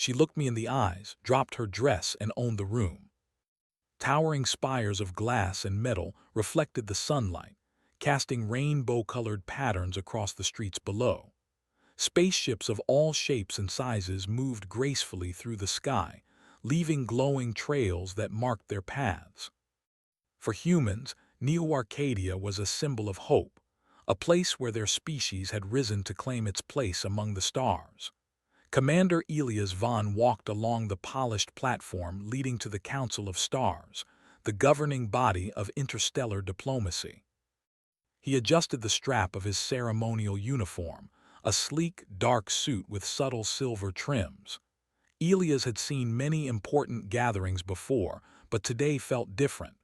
She looked me in the eyes, dropped her dress, and owned the room. Towering spires of glass and metal reflected the sunlight, casting rainbow-colored patterns across the streets below. Spaceships of all shapes and sizes moved gracefully through the sky, leaving glowing trails that marked their paths. For humans, Neo Arcadia was a symbol of hope, a place where their species had risen to claim its place among the stars. Commander Elias Von walked along the polished platform leading to the Council of Stars, the governing body of interstellar diplomacy. He adjusted the strap of his ceremonial uniform, a sleek, dark suit with subtle silver trims. Elias had seen many important gatherings before, but today felt different.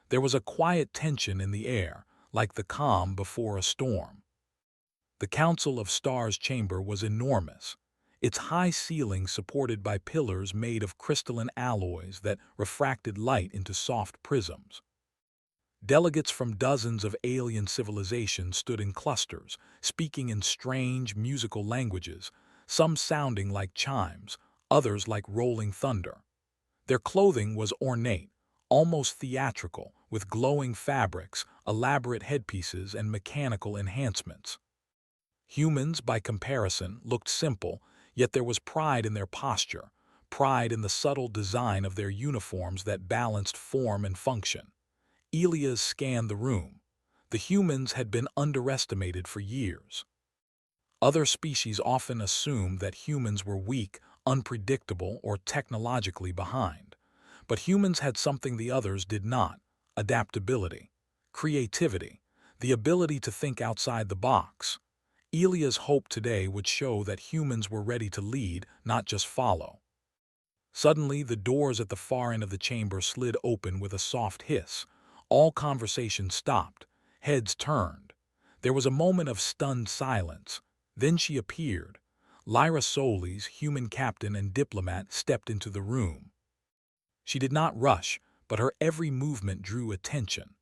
There was a quiet tension in the air, like the calm before a storm. The Council of Stars chamber was enormous, its high ceiling supported by pillars made of crystalline alloys that refracted light into soft prisms. Delegates from dozens of alien civilizations stood in clusters, speaking in strange musical languages, some sounding like chimes, others like rolling thunder. Their clothing was ornate, almost theatrical, with glowing fabrics, elaborate headpieces, and mechanical enhancements. Humans, by comparison, looked simple, yet there was pride in their posture, pride in the subtle design of their uniforms that balanced form and function. Elias scanned the room. The humans had been underestimated for years. Other species often assumed that humans were weak, unpredictable, or technologically behind. But humans had something the others did not: adaptability, creativity, the ability to think outside the box. Elia's hope today would show that humans were ready to lead, not just follow. Suddenly, the doors at the far end of the chamber slid open with a soft hiss. All conversation stopped. Heads turned. There was a moment of stunned silence. Then she appeared. Lyra Solis, human captain and diplomat, stepped into the room. She did not rush, but her every movement drew attention.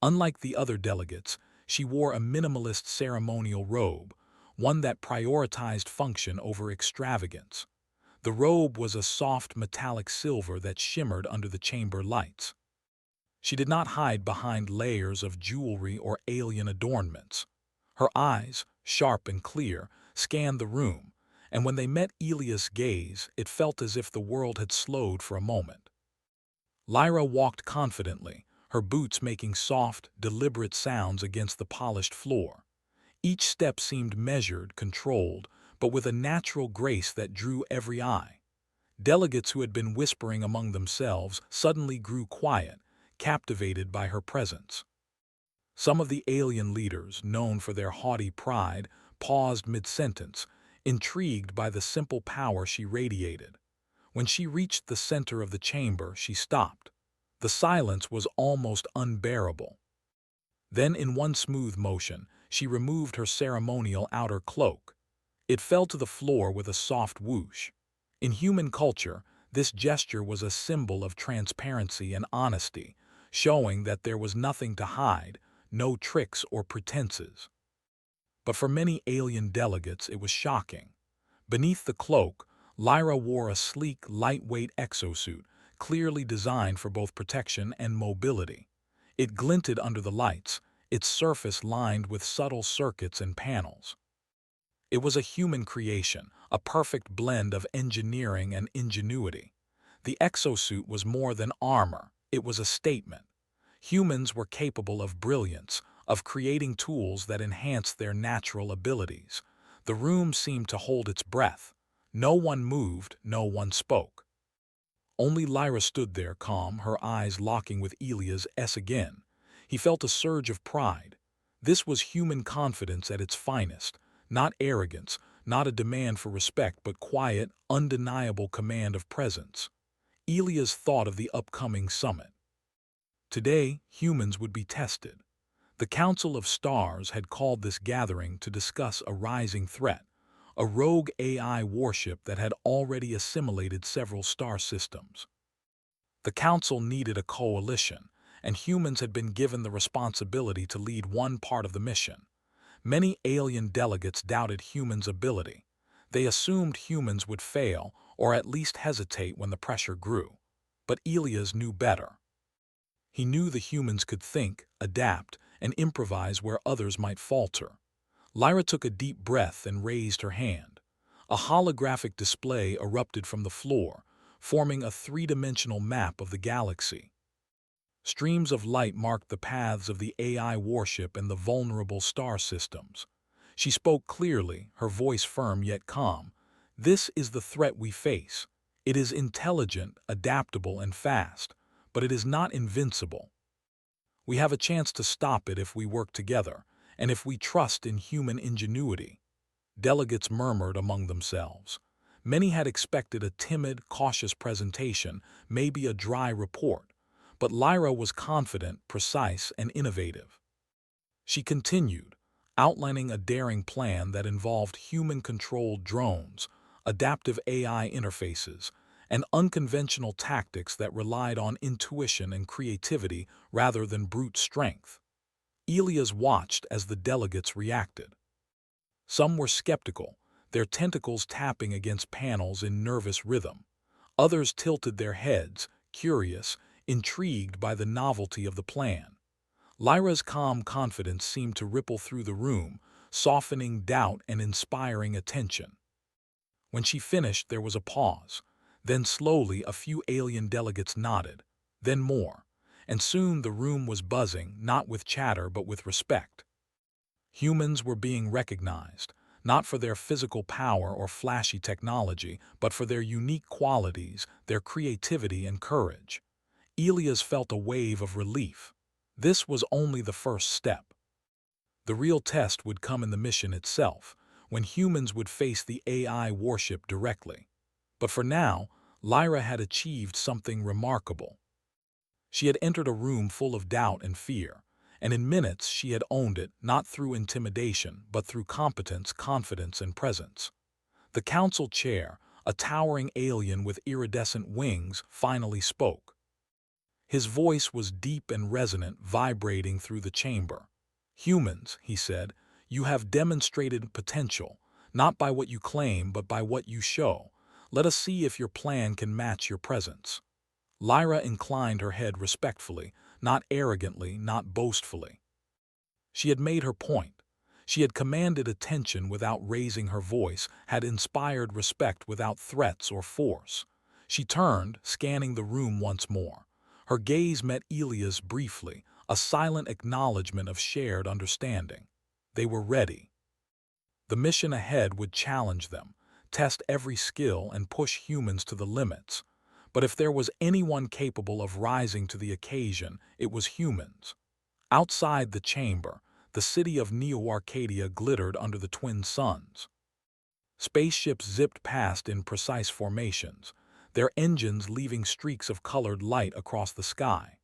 Unlike the other delegates, she wore a minimalist ceremonial robe, one that prioritized function over extravagance. The robe was a soft metallic silver that shimmered under the chamber lights. She did not hide behind layers of jewelry or alien adornments. Her eyes, sharp and clear, scanned the room, and when they met Elias' gaze, it felt as if the world had slowed for a moment. Lyra walked confidently, her boots making soft, deliberate sounds against the polished floor. Each step seemed measured, controlled, but with a natural grace that drew every eye. Delegates who had been whispering among themselves suddenly grew quiet, captivated by her presence. Some of the alien leaders, known for their haughty pride, paused mid-sentence, intrigued by the simple power she radiated. When she reached the center of the chamber, she stopped. The silence was almost unbearable. Then, in one smooth motion, she removed her ceremonial outer cloak. It fell to the floor with a soft whoosh. In human culture, this gesture was a symbol of transparency and honesty, showing that there was nothing to hide, no tricks or pretenses. But for many alien delegates, it was shocking. Beneath the cloak, Lyra wore a sleek, lightweight exosuit, clearly designed for both protection and mobility. It glinted under the lights, its surface lined with subtle circuits and panels. It was a human creation, a perfect blend of engineering and ingenuity. The exosuit was more than armor, it was a statement. Humans were capable of brilliance, of creating tools that enhanced their natural abilities. The room seemed to hold its breath. No one moved, no one spoke. Only Lyra stood there, calm, her eyes locking with Elias' again. He felt a surge of pride. This was human confidence at its finest, not arrogance, not a demand for respect, but quiet, undeniable command of presence. Elias thought of the upcoming summit. Today, humans would be tested. The Council of Stars had called this gathering to discuss a rising threat, a rogue AI warship that had already assimilated several star systems. The Council needed a coalition, and humans had been given the responsibility to lead one part of the mission. Many alien delegates doubted humans' ability. They assumed humans would fail, or at least hesitate when the pressure grew. But Elias knew better. He knew the humans could think, adapt, and improvise where others might falter. Lyra took a deep breath and raised her hand. A holographic display erupted from the floor, forming a three-dimensional map of the galaxy. Streams of light marked the paths of the AI warship and the vulnerable star systems. She spoke clearly, her voice firm yet calm. This is the threat we face. It is intelligent, adaptable, and fast, but it is not invincible. We have a chance to stop it if we work together, and if we trust in human ingenuity. Delegates murmured among themselves. Many had expected a timid, cautious presentation, maybe a dry report, but Lyra was confident, precise, and innovative. She continued, outlining a daring plan that involved human-controlled drones, adaptive AI interfaces, and unconventional tactics that relied on intuition and creativity rather than brute strength. Elias watched as the delegates reacted. Some were skeptical, their tentacles tapping against panels in nervous rhythm. Others tilted their heads, curious, intrigued by the novelty of the plan. Lyra's calm confidence seemed to ripple through the room, softening doubt and inspiring attention. When she finished, there was a pause. Then slowly a few alien delegates nodded, then more, and soon the room was buzzing, not with chatter but with respect. Humans were being recognized, not for their physical power or flashy technology, but for their unique qualities, their creativity and courage. Elias felt a wave of relief. This was only the first step. The real test would come in the mission itself, when humans would face the AI warship directly. But for now, Lyra had achieved something remarkable. She had entered a room full of doubt and fear, and in minutes she had owned it, not through intimidation, but through competence, confidence, and presence. The council chair, a towering alien with iridescent wings, finally spoke. His voice was deep and resonant, vibrating through the chamber. "Humans," he said, "you have demonstrated potential, not by what you claim, but by what you show. Let us see if your plan can match your presence." Lyra inclined her head respectfully, not arrogantly, not boastfully. She had made her point. She had commanded attention without raising her voice, had inspired respect without threats or force. She turned, scanning the room once more. Her gaze met Elia's briefly, a silent acknowledgement of shared understanding. They were ready. The mission ahead would challenge them, test every skill, and push humans to the limits. But if there was anyone capable of rising to the occasion, it was humans. Outside the chamber, the city of Neo-Arcadia glittered under the twin suns. Spaceships zipped past in precise formations, their engines leaving streaks of colored light across the sky.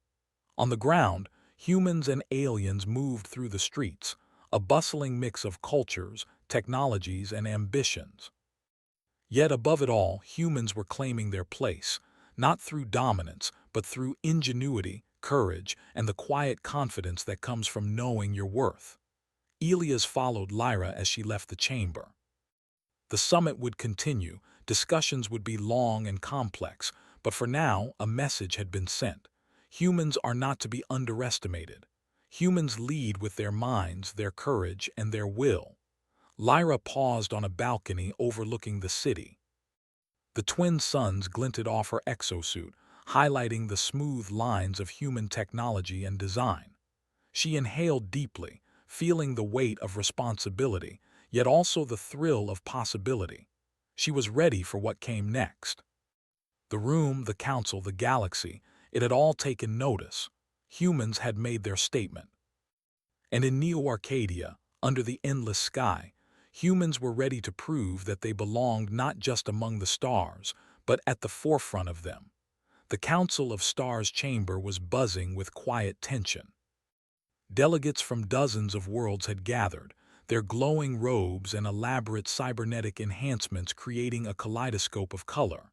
On the ground, humans and aliens moved through the streets, a bustling mix of cultures, technologies, and ambitions. Yet above it all, humans were claiming their place, not through dominance, but through ingenuity, courage, and the quiet confidence that comes from knowing your worth. Elias followed Lyra as she left the chamber. The summit would continue, discussions would be long and complex, but for now, a message had been sent. Humans are not to be underestimated. Humans lead with their minds, their courage, and their will. Lyra paused on a balcony overlooking the city. The twin suns glinted off her exosuit, highlighting the smooth lines of human technology and design. She inhaled deeply, feeling the weight of responsibility, yet also the thrill of possibility. She was ready for what came next. The room, the council, the galaxy, it had all taken notice. Humans had made their statement. And in Neo-Arcadia, under the endless sky, humans were ready to prove that they belonged not just among the stars, but at the forefront of them. The Council of Stars chamber was buzzing with quiet tension. Delegates from dozens of worlds had gathered, their glowing robes and elaborate cybernetic enhancements creating a kaleidoscope of color.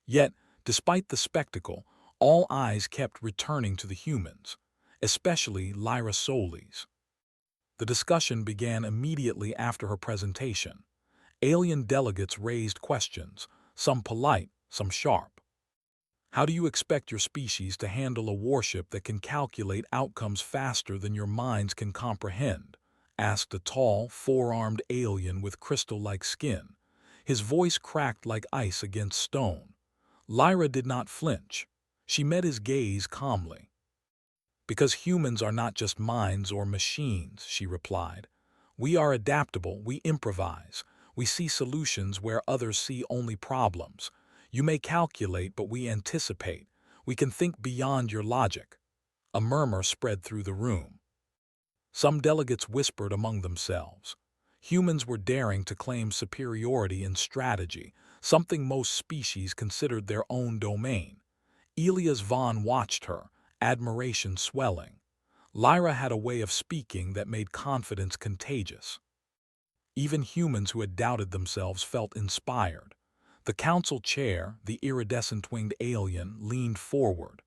Yet, despite the spectacle, all eyes kept returning to the humans, especially Lyra Solis. The discussion began immediately after her presentation. Alien delegates raised questions, some polite, some sharp. "How do you expect your species to handle a warship that can calculate outcomes faster than your minds can comprehend?" asked a tall, four-armed alien with crystal-like skin. His voice cracked like ice against stone. Lyra did not flinch. She met his gaze calmly. "Because humans are not just minds or machines," she replied. "We are adaptable, we improvise. We see solutions where others see only problems. You may calculate, but we anticipate. We can think beyond your logic." A murmur spread through the room. Some delegates whispered among themselves. Humans were daring to claim superiority in strategy, something most species considered their own domain. Elias Vaughn watched her, admiration swelling. Lyra had a way of speaking that made confidence contagious. Even humans who had doubted themselves felt inspired. The council chair, the iridescent-winged alien, leaned forward.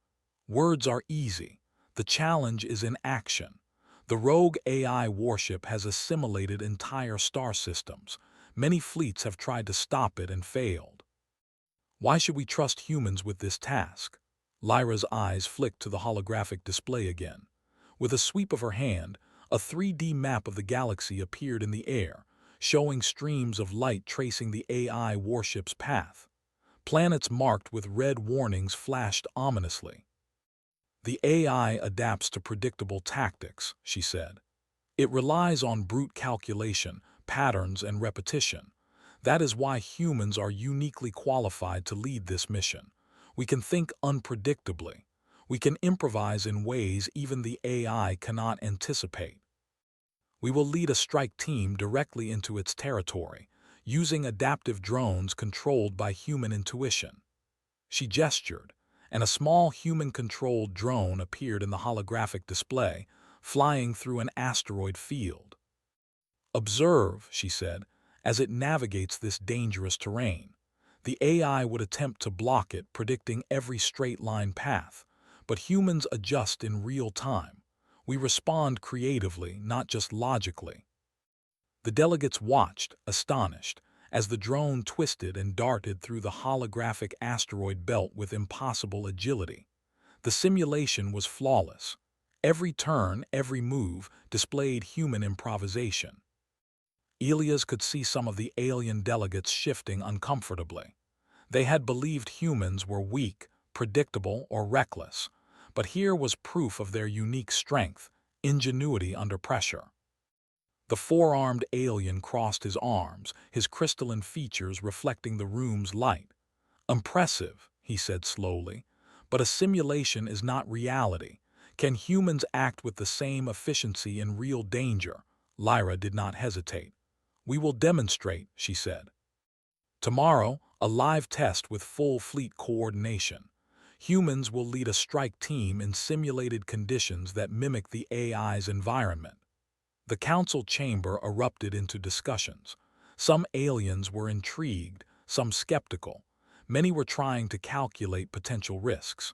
"Words are easy. The challenge is in action. The rogue AI warship has assimilated entire star systems. Many fleets have tried to stop it and failed. Why should we trust humans with this task?" Lyra's eyes flicked to the holographic display again. With a sweep of her hand, a 3D map of the galaxy appeared in the air, showing streams of light tracing the AI warship's path. Planets marked with red warnings flashed ominously. "The AI adapts to predictable tactics," she said. "It relies on brute calculation, patterns, and repetition. That is why humans are uniquely qualified to lead this mission. We can think unpredictably. We can improvise in ways even the AI cannot anticipate. We will lead a strike team directly into its territory, using adaptive drones controlled by human intuition." She gestured, and a small human-controlled drone appeared in the holographic display, flying through an asteroid field. "Observe," she said, "as it navigates this dangerous terrain. The AI would attempt to block it, predicting every straight-line path, but humans adjust in real time. We respond creatively, not just logically." The delegates watched, astonished, as the drone twisted and darted through the holographic asteroid belt with impossible agility. The simulation was flawless. Every turn, every move displayed human improvisation. Elias could see some of the alien delegates shifting uncomfortably. They had believed humans were weak, predictable, or reckless, but here was proof of their unique strength, ingenuity under pressure. The four-armed alien crossed his arms, his crystalline features reflecting the room's light. "Impressive," he said slowly, "but a simulation is not reality. Can humans act with the same efficiency in real danger?" Lyra did not hesitate. "We will demonstrate," she said. "Tomorrow, a live test with full fleet coordination. Humans will lead a strike team in simulated conditions that mimic the AI's environment." The council chamber erupted into discussions. Some aliens were intrigued, some skeptical. Many were trying to calculate potential risks.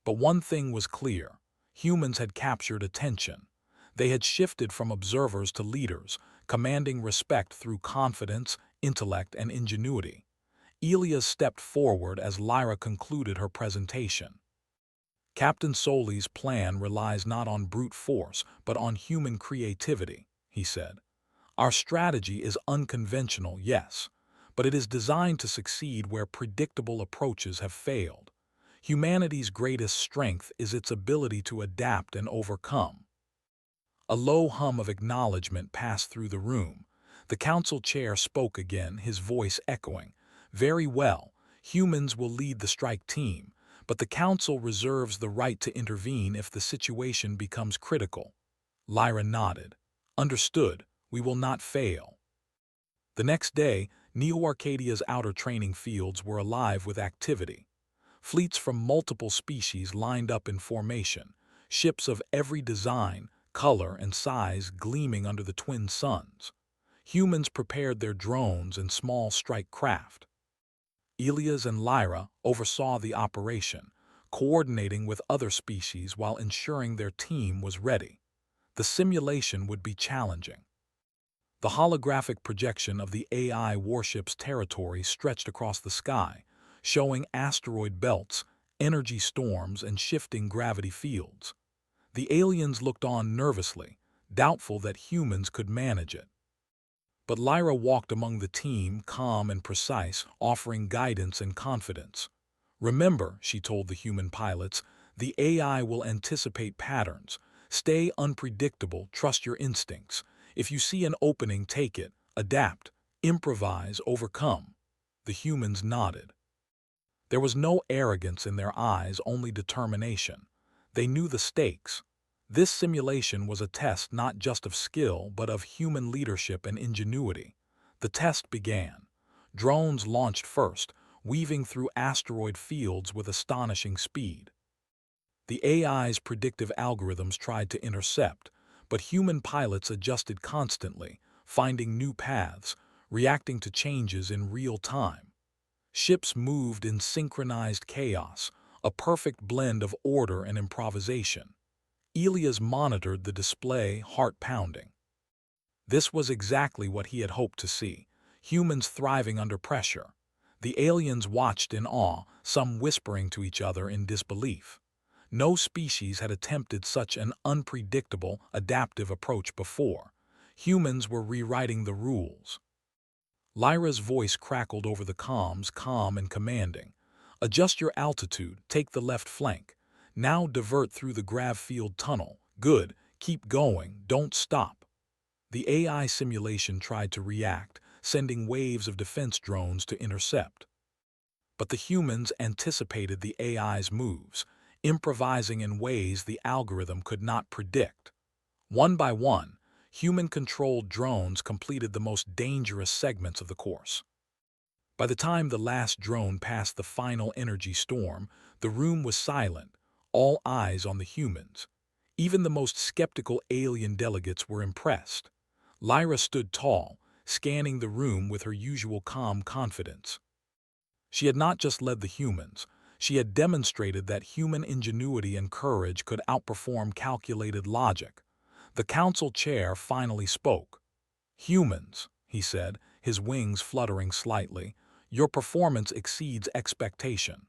But one thing was clear: humans had captured attention. They had shifted from observers to leaders, commanding respect through confidence, intellect, and ingenuity. Elias stepped forward as Lyra concluded her presentation. "Captain Soli's plan relies not on brute force, but on human creativity," he said. "Our strategy is unconventional, yes, but it is designed to succeed where predictable approaches have failed. Humanity's greatest strength is its ability to adapt and overcome." A low hum of acknowledgement passed through the room. The council chair spoke again, his voice echoing. "Very well, humans will lead the strike team, but the council reserves the right to intervene if the situation becomes critical." Lyra nodded. "Understood. We will not fail." The next day, Neo-Arcadia's outer training fields were alive with activity. Fleets from multiple species lined up in formation, ships of every design, color, and size gleaming under the twin suns. Humans prepared their drones and small strike craft. Elias and Lyra oversaw the operation, coordinating with other species while ensuring their team was ready. The simulation would be challenging. The holographic projection of the AI warship's territory stretched across the sky, showing asteroid belts, energy storms, and shifting gravity fields. The aliens looked on nervously, doubtful that humans could manage it. But Lyra walked among the team, calm and precise, offering guidance and confidence. "Remember," she told the human pilots, "the AI will anticipate patterns. Stay unpredictable, trust your instincts. If you see an opening, take it, adapt, improvise, overcome." The humans nodded. There was no arrogance in their eyes, only determination. They knew the stakes. This simulation was a test not just of skill, but of human leadership and ingenuity. The test began. Drones launched first, weaving through asteroid fields with astonishing speed. The AI's predictive algorithms tried to intercept, but human pilots adjusted constantly, finding new paths, reacting to changes in real time. Ships moved in synchronized chaos, a perfect blend of order and improvisation. Elias monitored the display, heart pounding. This was exactly what he had hoped to see, humans thriving under pressure. The aliens watched in awe, some whispering to each other in disbelief. No species had attempted such an unpredictable, adaptive approach before. Humans were rewriting the rules. Lyra's voice crackled over the comms, calm and commanding. "Adjust your altitude, take the left flank. Now divert through the grav field tunnel. Good, keep going, don't stop." The AI simulation tried to react, sending waves of defense drones to intercept. But the humans anticipated the AI's moves, improvising in ways the algorithm could not predict. One by one, human-controlled drones completed the most dangerous segments of the course. By the time the last drone passed the final energy storm, the room was silent, all eyes on the humans. Even the most skeptical alien delegates were impressed. Lyra stood tall, scanning the room with her usual calm confidence. She had not just led the humans, she had demonstrated that human ingenuity and courage could outperform calculated logic. The council chair finally spoke. "Humans," he said, his wings fluttering slightly, "your performance exceeds expectation.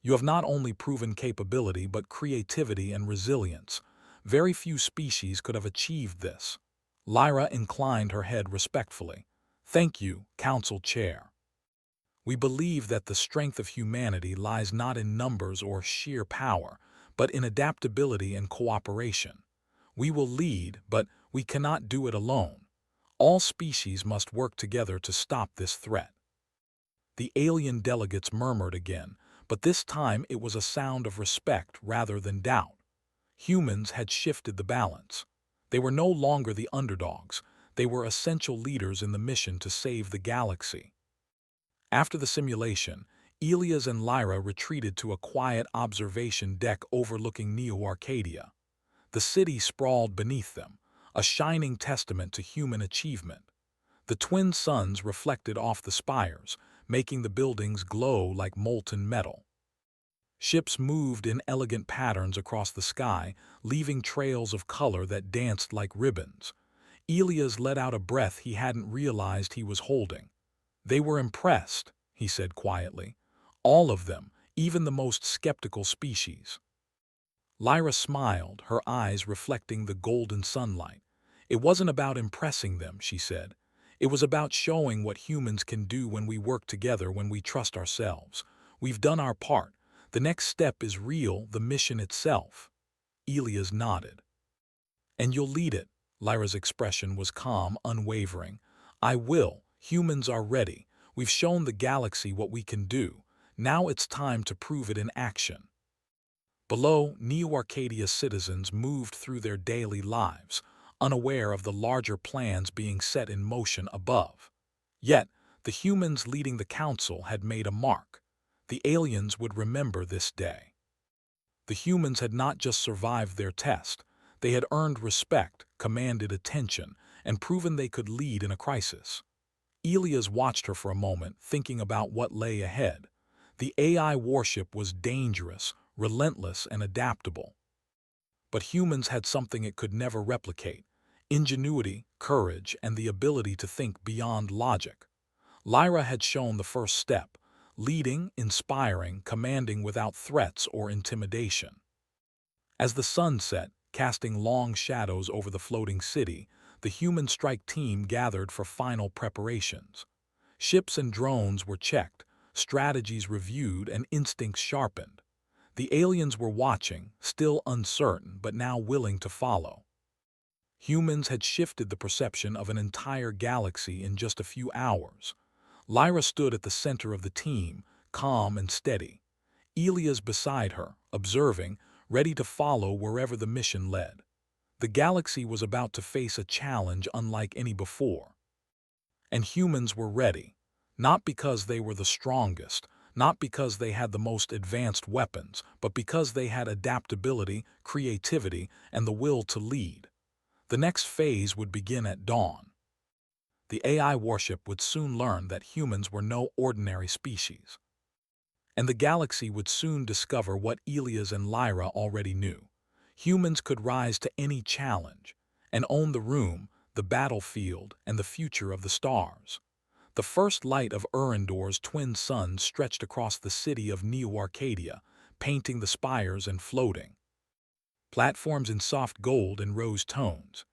You have not only proven capability but creativity and resilience. Very few species could have achieved this." Lyra inclined her head respectfully. "Thank you, Council Chair. We believe that the strength of humanity lies not in numbers or sheer power, but in adaptability and cooperation. We will lead, but we cannot do it alone. All species must work together to stop this threat." The alien delegates murmured again, but this time it was a sound of respect rather than doubt. Humans had shifted the balance. They were no longer the underdogs. They were essential leaders in the mission to save the galaxy. After the simulation, Elias and Lyra retreated to a quiet observation deck overlooking Neo-Arcadia. The city sprawled beneath them, a shining testament to human achievement. The twin suns reflected off the spires, making the buildings glow like molten metal. Ships moved in elegant patterns across the sky, leaving trails of color that danced like ribbons. Elias let out a breath he hadn't realized he was holding. "They were impressed," he said quietly. "All of them, even the most skeptical species." Lyra smiled, her eyes reflecting the golden sunlight. "It wasn't about impressing them," she said. "It was about showing what humans can do when we work together, when we trust ourselves. We've done our part. The next step is real, the mission itself." Elias nodded. "And you'll lead it." Lyra's expression was calm, unwavering. "I will. Humans are ready. We've shown the galaxy what we can do. Now it's time to prove it in action." Below, Neo-Arcadia citizens moved through their daily lives, unaware of the larger plans being set in motion above. Yet, the humans leading the council had made a mark. The aliens would remember this day. The humans had not just survived their test, they had earned respect, commanded attention, and proven they could lead in a crisis. Elias watched her for a moment, thinking about what lay ahead. The AI warship was dangerous, relentless, and adaptable. But humans had something it could never replicate: ingenuity, courage, and the ability to think beyond logic. Lyra had shown the first step, leading, inspiring, commanding without threats or intimidation. As the sun set, casting long shadows over the floating city, the human strike team gathered for final preparations. Ships and drones were checked, strategies reviewed, and instincts sharpened. The aliens were watching, still uncertain but now willing to follow. Humans had shifted the perception of an entire galaxy in just a few hours. Lyra stood at the center of the team, calm and steady. Elias beside her, observing, ready to follow wherever the mission led. The galaxy was about to face a challenge unlike any before. And humans were ready, not because they were the strongest, not because they had the most advanced weapons, but because they had adaptability, creativity, and the will to lead. The next phase would begin at dawn. The AI warship would soon learn that humans were no ordinary species. And the galaxy would soon discover what Elias and Lyra already knew. Humans could rise to any challenge and own the room, the battlefield, and the future of the stars. The first light of Erendor's twin suns stretched across the city of Neo-Arcadia, painting the spires and floating platforms in soft gold and rose tones.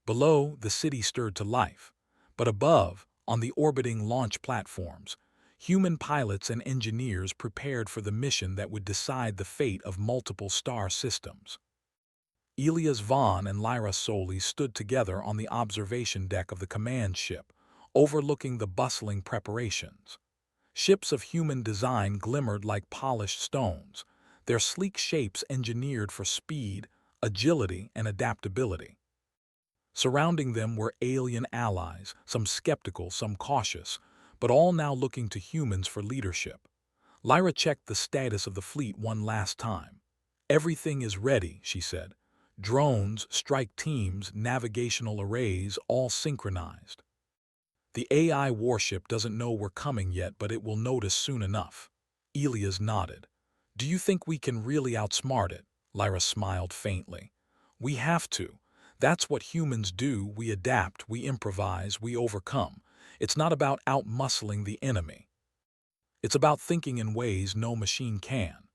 Below, the city stirred to life, but above, on the orbiting launch platforms, human pilots and engineers prepared for the mission that would decide the fate of multiple star systems. Elias Vaughn and Lyra Soley stood together on the observation deck of the command ship, overlooking the bustling preparations. Ships of human design glimmered like polished stones, their sleek shapes engineered for speed, agility, and adaptability. Surrounding them were alien allies, some skeptical, some cautious, but all now looking to humans for leadership. Lyra checked the status of the fleet one last time. "Everything is ready," she said. "Drones, strike teams, navigational arrays, all synchronized. The AI warship doesn't know we're coming yet, but it will notice soon enough." Elias nodded. "Do you think we can really outsmart it?" Lyra smiled faintly. "We have to. That's what humans do. We adapt, we improvise, we overcome. It's not about outmuscling the enemy. It's about thinking in ways no machine can."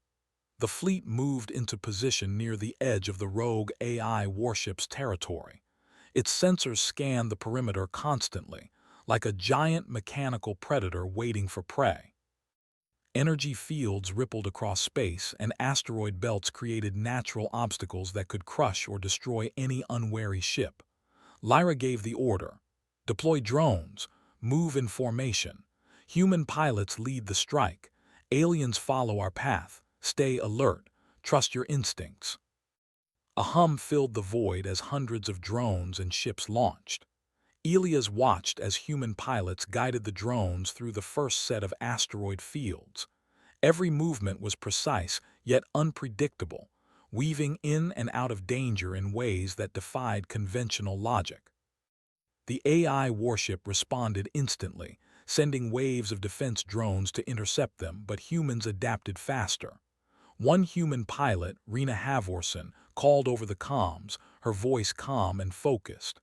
The fleet moved into position near the edge of the rogue AI warship's territory. Its sensors scanned the perimeter constantly, like a giant mechanical predator waiting for prey. Energy fields rippled across space, and asteroid belts created natural obstacles that could crush or destroy any unwary ship. Lyra gave the order: "Deploy drones, move in formation. Human pilots lead the strike. Aliens follow our path. Stay alert. Trust your instincts." A hum filled the void as hundreds of drones and ships launched. Elias watched as human pilots guided the drones through the first set of asteroid fields. Every movement was precise, yet unpredictable, weaving in and out of danger in ways that defied conventional logic. The AI warship responded instantly, sending waves of defense drones to intercept them, but humans adapted faster. One human pilot, Rena Havorson, called over the comms, her voice calm and focused.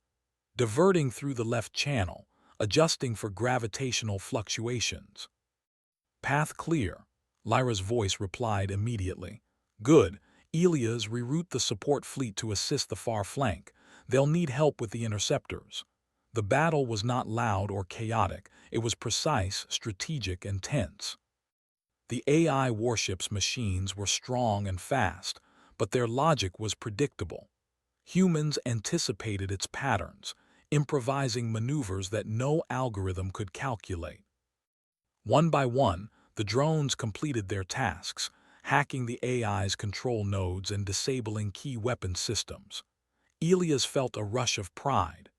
"Diverting through the left channel, adjusting for gravitational fluctuations." "Path clear," Lyra's voice replied immediately. "Good. Elias, reroute the support fleet to assist the far flank. They'll need help with the interceptors." The battle was not loud or chaotic. It was precise, strategic, and tense. The AI warship's machines were strong and fast, but their logic was predictable. Humans anticipated its patterns, improvising maneuvers that no algorithm could calculate. One by one, the drones completed their tasks, hacking the AI's control nodes and disabling key weapon systems. Elias felt a rush of pride.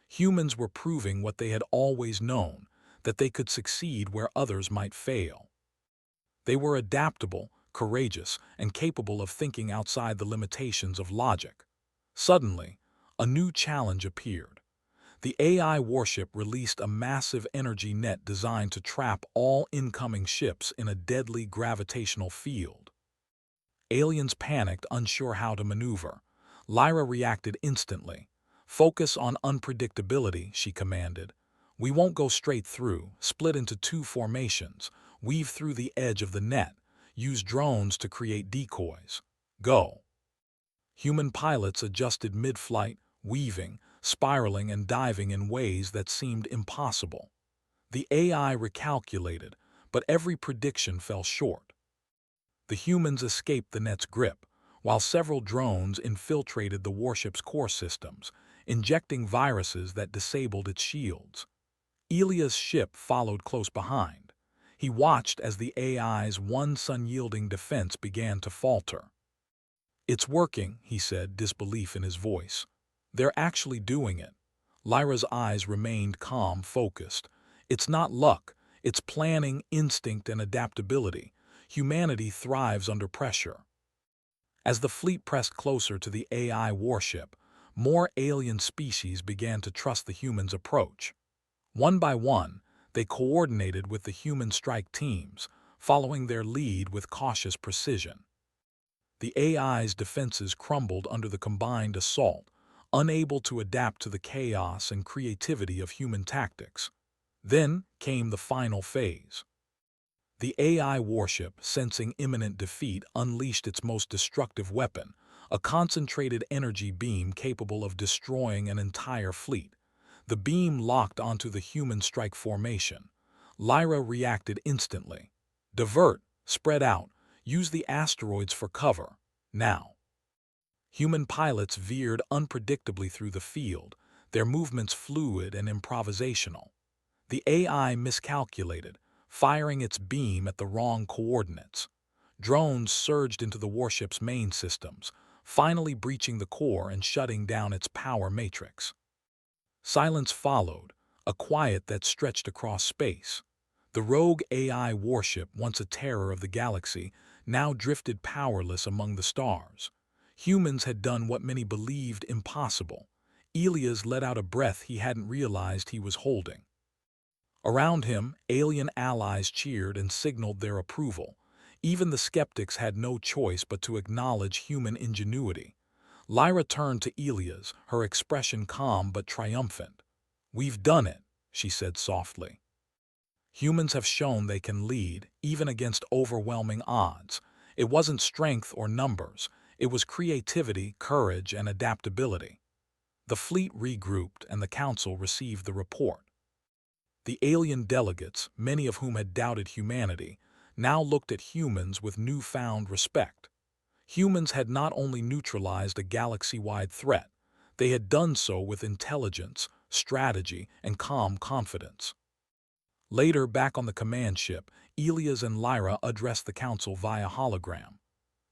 Humans were proving what they had always known, that they could succeed where others might fail. They were adaptable, courageous, and capable of thinking outside the limitations of logic. Suddenly, a new challenge appeared. The AI warship released a massive energy net designed to trap all incoming ships in a deadly gravitational field. Aliens panicked, unsure how to maneuver. Lyra reacted instantly. Focus on unpredictability, she commanded. We won't go straight through, split into two formations, weave through the edge of the net, use drones to create decoys. Go. Human pilots adjusted mid-flight, weaving, spiraling, and diving in ways that seemed impossible. The AI recalculated, but every prediction fell short. The humans escaped the net's grip, while several drones infiltrated the warship's core systems, injecting viruses that disabled its shields. Elia's ship followed close behind. He watched as the AI's one sun-yielding defense began to falter. "It's working," he said, disbelief in his voice. "They're actually doing it." Lyra's eyes remained calm, focused. "It's not luck. It's planning, instinct, and adaptability. Humanity thrives under pressure." As the fleet pressed closer to the AI warship, more alien species began to trust the humans' approach. One by one, they coordinated with the human strike teams, following their lead with cautious precision. The AI's defenses crumbled under the combined assault, unable to adapt to the chaos and creativity of human tactics. Then came the final phase. The AI warship, sensing imminent defeat, unleashed its most destructive weapon, a concentrated energy beam capable of destroying an entire fleet. The beam locked onto the human strike formation. Lyra reacted instantly. "Divert, spread out, use the asteroids for cover, now." Human pilots veered unpredictably through the field, their movements fluid and improvisational. The AI miscalculated, firing its beam at the wrong coordinates. Drones surged into the warship's main systems, finally breaching the core and shutting down its power matrix. Silence followed, a quiet that stretched across space. The rogue AI warship, once a terror of the galaxy, now drifted powerless among the stars. Humans had done what many believed impossible. Elias let out a breath he hadn't realized he was holding. Around him, alien allies cheered and signaled their approval. Even the skeptics had no choice but to acknowledge human ingenuity. Lyra turned to Elias, her expression calm but triumphant. "We've done it," she said softly. "Humans have shown they can lead, even against overwhelming odds. It wasn't strength or numbers. It was creativity, courage, and adaptability." The fleet regrouped and the council received the report. The alien delegates, many of whom had doubted humanity, now looked at humans with newfound respect. Humans had not only neutralized a galaxy-wide threat, they had done so with intelligence, strategy, and calm confidence. Later, back on the command ship, Elias and Lyra addressed the council via hologram.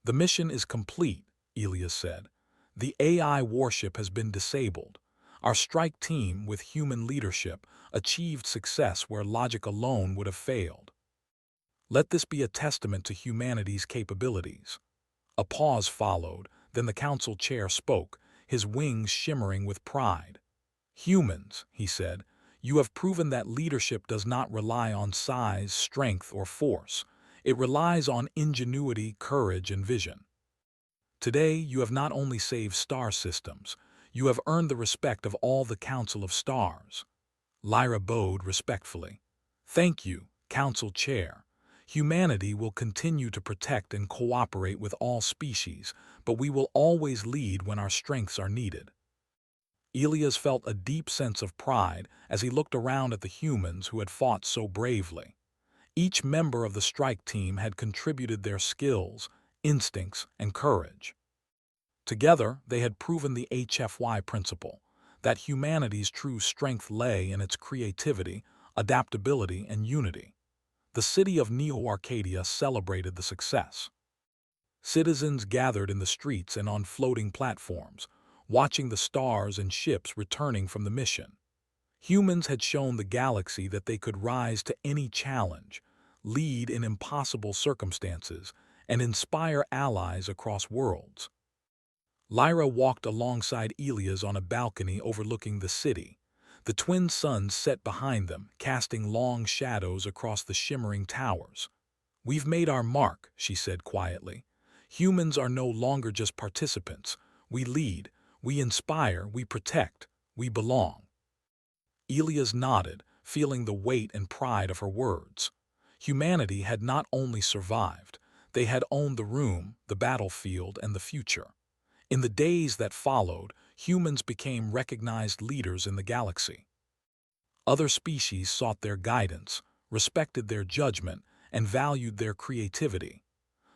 "The mission is complete," Elias said. "The AI warship has been disabled. Our strike team, with human leadership, achieved success where logic alone would have failed. Let this be a testament to humanity's capabilities." A pause followed, then the council chair spoke, his wings shimmering with pride. "Humans," he said, "you have proven that leadership does not rely on size, strength, or force. It relies on ingenuity, courage, and vision. Today, you have not only saved star systems, you have earned the respect of all the Council of Stars." Lyra bowed respectfully. "Thank you, Council Chair. Humanity will continue to protect and cooperate with all species, but we will always lead when our strengths are needed." Elias felt a deep sense of pride as he looked around at the humans who had fought so bravely. Each member of the strike team had contributed their skills, instincts, and courage. Together, they had proven the HFY principle, that humanity's true strength lay in its creativity, adaptability, and unity. The city of Neo-Arcadia celebrated the success. Citizens gathered in the streets and on floating platforms, watching the stars and ships returning from the mission. Humans had shown the galaxy that they could rise to any challenge, lead in impossible circumstances, and inspire allies across worlds. Lyra walked alongside Elias on a balcony overlooking the city. The twin suns set behind them, casting long shadows across the shimmering towers. "We've made our mark," she said quietly. "Humans are no longer just participants. We lead, we inspire, we protect. We belong. Elias nodded, feeling the weight and pride of her words. Humanity had not only survived, they had owned the room, the battlefield, and the future. In the days that followed, humans became recognized leaders in the galaxy. Other species sought their guidance, respected their judgment, and valued their creativity.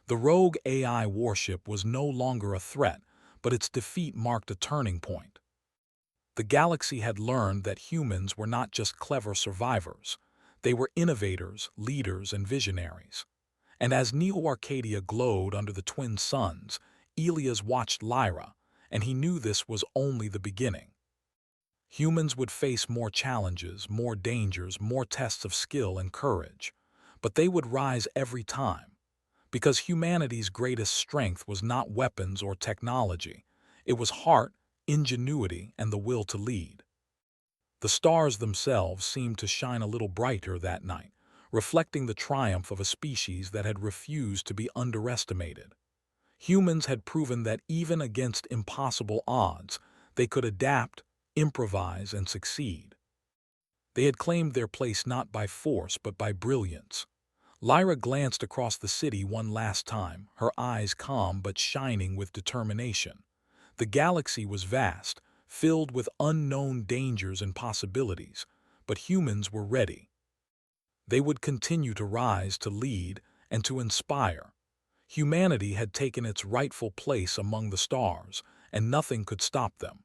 The rogue AI warship was no longer a threat, but its defeat marked a turning point. The galaxy had learned that humans were not just clever survivors. They were innovators, leaders, and visionaries. And as Neo-Arcadia glowed under the twin suns, Elias watched Lyra, and he knew this was only the beginning. Humans would face more challenges, more dangers, more tests of skill and courage. But they would rise every time. Because humanity's greatest strength was not weapons or technology. It was heart, ingenuity, and the will to lead. The stars themselves seemed to shine a little brighter that night, reflecting the triumph of a species that had refused to be underestimated. Humans had proven that even against impossible odds, they could adapt, improvise, and succeed. They had claimed their place not by force but by brilliance. Lyra glanced across the city one last time, her eyes calm but shining with determination. The galaxy was vast, filled with unknown dangers and possibilities, but humans were ready. They would continue to rise, to lead, and to inspire. Humanity had taken its rightful place among the stars, and nothing could stop them.